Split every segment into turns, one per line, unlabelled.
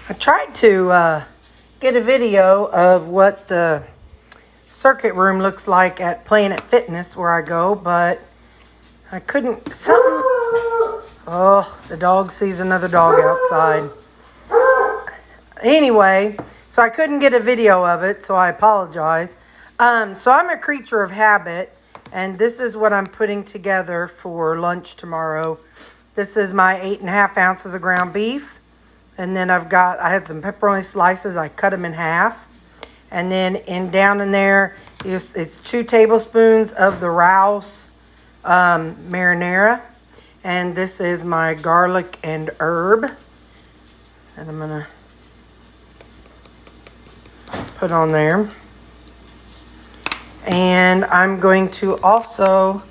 I tried to get a video of what the circuit room looks like at Planet Fitness where I go, but I couldn't. Oh, the dog sees another dog outside. Anyway, so I couldn't get a video of it, so I apologize. So I'm a creature of habit, and this is what I'm putting together for lunch tomorrow. This is my 8.5 ounces of ground beef. And then I had some pepperoni slices. I cut them in half. And then down in there, it's 2 tablespoons of the Rouse marinara. And this is my garlic and herb. And I'm going to put on there. And I'm going to also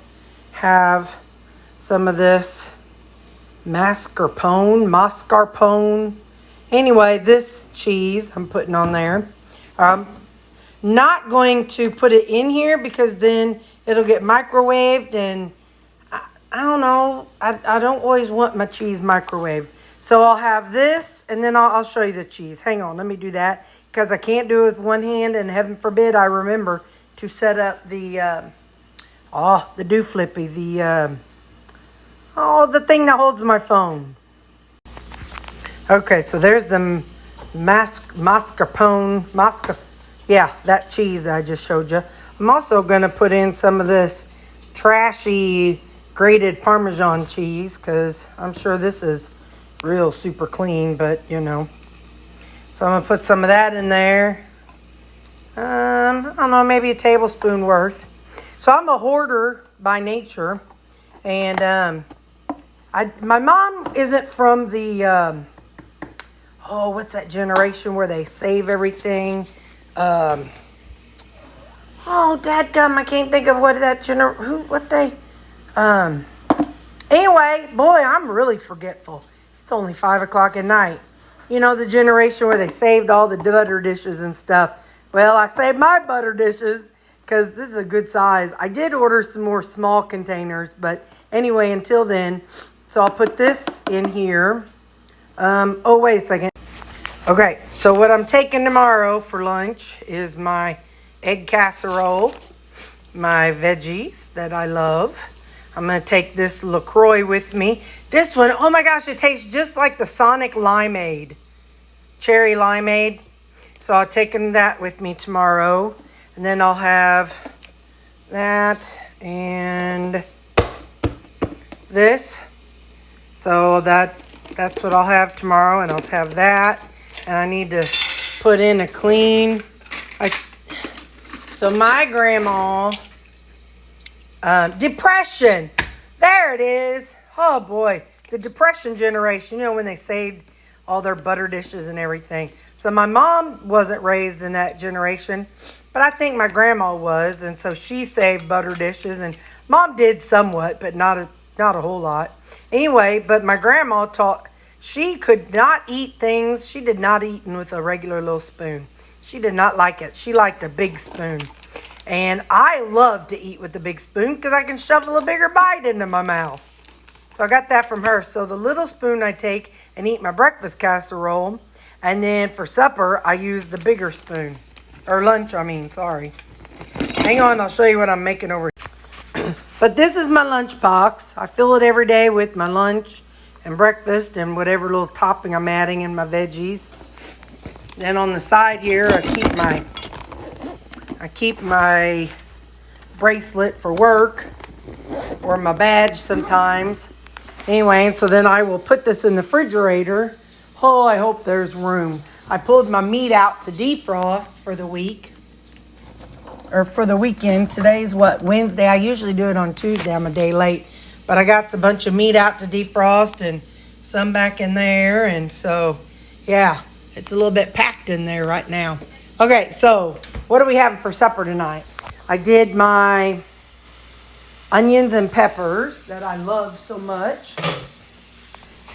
have some of this mascarpone. Anyway, this cheese I'm putting on there. Not going to put it in here because then it'll get microwaved, and I don't know. I don't always want my cheese microwaved. So I'll have this, and then I'll show you the cheese. Hang on, let me do that because I can't do it with one hand, and heaven forbid I remember to set up the do flippy, the thing that holds my phone. Okay, so there's the mascarpone, that cheese that I just showed you. I'm also going to put in some of this trashy grated Parmesan cheese because I'm sure this is real super clean, but you know. So I'm going to put some of that in there. I don't know, maybe a tablespoon worth. So I'm a hoarder by nature, and my mom isn't from the, what's that generation where they save everything? Dadgum, I can't think of what that anyway, boy, I'm really forgetful. It's only 5 o'clock at night. You know, the generation where they saved all the butter dishes and stuff. Well, I saved my butter dishes because this is a good size. I did order some more small containers, but anyway, until then. So I'll put this in here. Wait a second. Okay, so what I'm taking tomorrow for lunch is my egg casserole, my veggies that I love. I'm going to take this LaCroix with me. This one, oh my gosh, it tastes just like the Sonic Limeade, cherry limeade. So I'll take that with me tomorrow. And then I'll have that and this. So that's what I'll have tomorrow, and I'll have that. And I need to put in a clean. So my grandma, Depression. There it is. Oh boy, the Depression generation. You know, when they saved all their butter dishes and everything. So my mom wasn't raised in that generation, but I think my grandma was, and so she saved butter dishes, and mom did somewhat, but not a whole lot. Anyway, but my grandma she could not eat things. She did not eat with a regular little spoon. She did not like it. She liked a big spoon. And I love to eat with the big spoon because I can shovel a bigger bite into my mouth. So I got that from her. So the little spoon I take and eat my breakfast casserole. And then for supper, I use the bigger spoon. Or lunch, sorry. Hang on, I'll show you what I'm making over here. But this is my lunch box. I fill it every day with my lunch and breakfast and whatever little topping I'm adding in my veggies. Then on the side here, I keep my bracelet for work or my badge sometimes. Anyway, so then I will put this in the refrigerator. Oh, I hope there's room. I pulled my meat out to defrost for the week. Or for the weekend. Today's Wednesday. I usually do it on Tuesday. I'm a day late. But I got a bunch of meat out to defrost and some back in there. And so, yeah, it's a little bit packed in there right now. Okay, so what are we having for supper tonight? I did my onions and peppers that I love so much.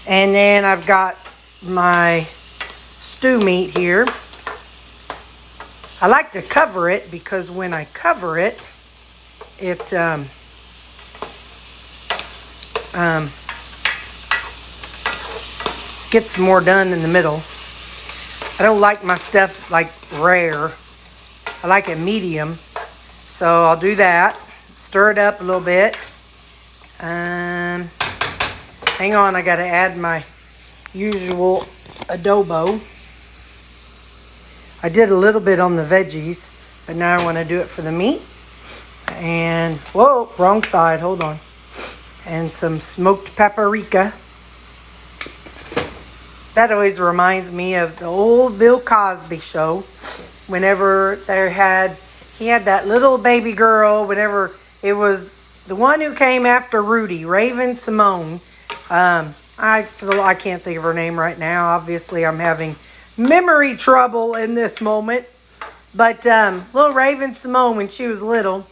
And then I've got my stew meat here. I like to cover it because when I cover it, it gets more done in the middle. I don't like my stuff like rare. I like it medium. So I'll do that. Stir it up a little bit. Hang on, I gotta add my usual adobo. I did a little bit on the veggies, but now I want to do it for the meat. And, whoa, wrong side, hold on. And some smoked paprika. That always reminds me of the old Bill Cosby show. Whenever he had that little baby girl, whenever it was the one who came after Rudy, Raven Simone. I can't think of her name right now. Obviously, I'm having memory trouble in this moment. But little Raven Simone, when she was little,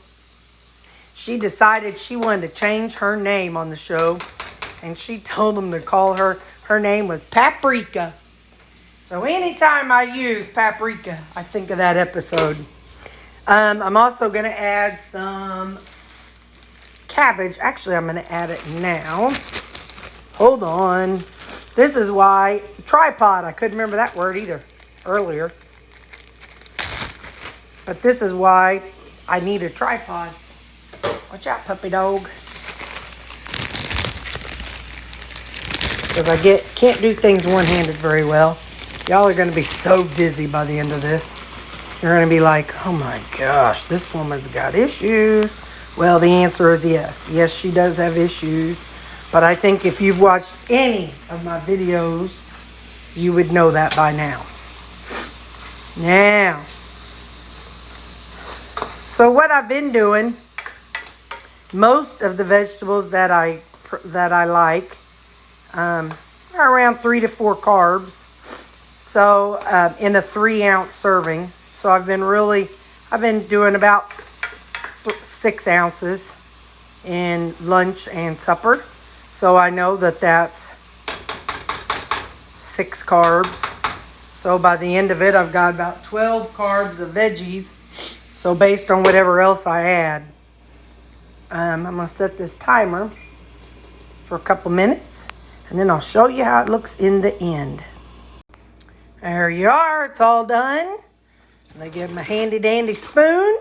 she decided she wanted to change her name on the show. And she told them to call her name was Paprika. So anytime I use paprika, I think of that episode. I'm also going to add some cabbage. Actually, I'm going to add it now. Hold on. This is why, tripod, I couldn't remember that word either earlier. But this is why I need a tripod. Watch out, puppy dog. Because I can't do things one-handed very well. Y'all are going to be so dizzy by the end of this. You're going to be like, oh my gosh, this woman's got issues. Well, the answer is yes. Yes, she does have issues. But I think if you've watched any of my videos, you would know that by now. Now, so what I've been doing, most of the vegetables that I like are around 3 to 4 carbs. So in a 3-ounce serving. So I've been doing about 6 ounces in lunch and supper. So I know that that's 6 carbs. So by the end of it, I've got about 12 carbs of veggies. So based on whatever else I add, I'm going to set this timer for a couple minutes. And then I'll show you how it looks in the end. There you are. It's all done. And I give them a handy dandy spoon.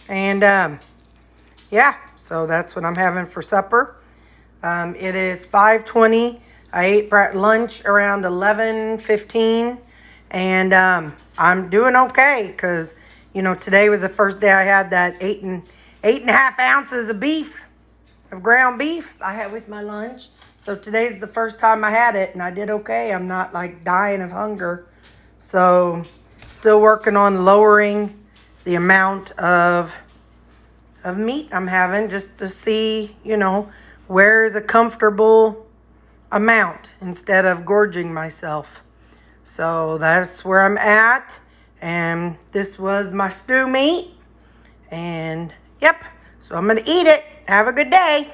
And yeah, so that's what I'm having for supper. It is 5:20. I ate lunch around 11:15. And I'm doing okay because, you know, today was the first day I had that 8.5 ounces of beef, of ground beef I had with my lunch. So today's the first time I had it, and I did okay. I'm not like dying of hunger. So still working on lowering the amount of meat I'm having, just to see, you know, where is a comfortable amount instead of gorging myself. So that's where I'm at. And this was my stew meat. And yep, so I'm going to eat it. Have a good day.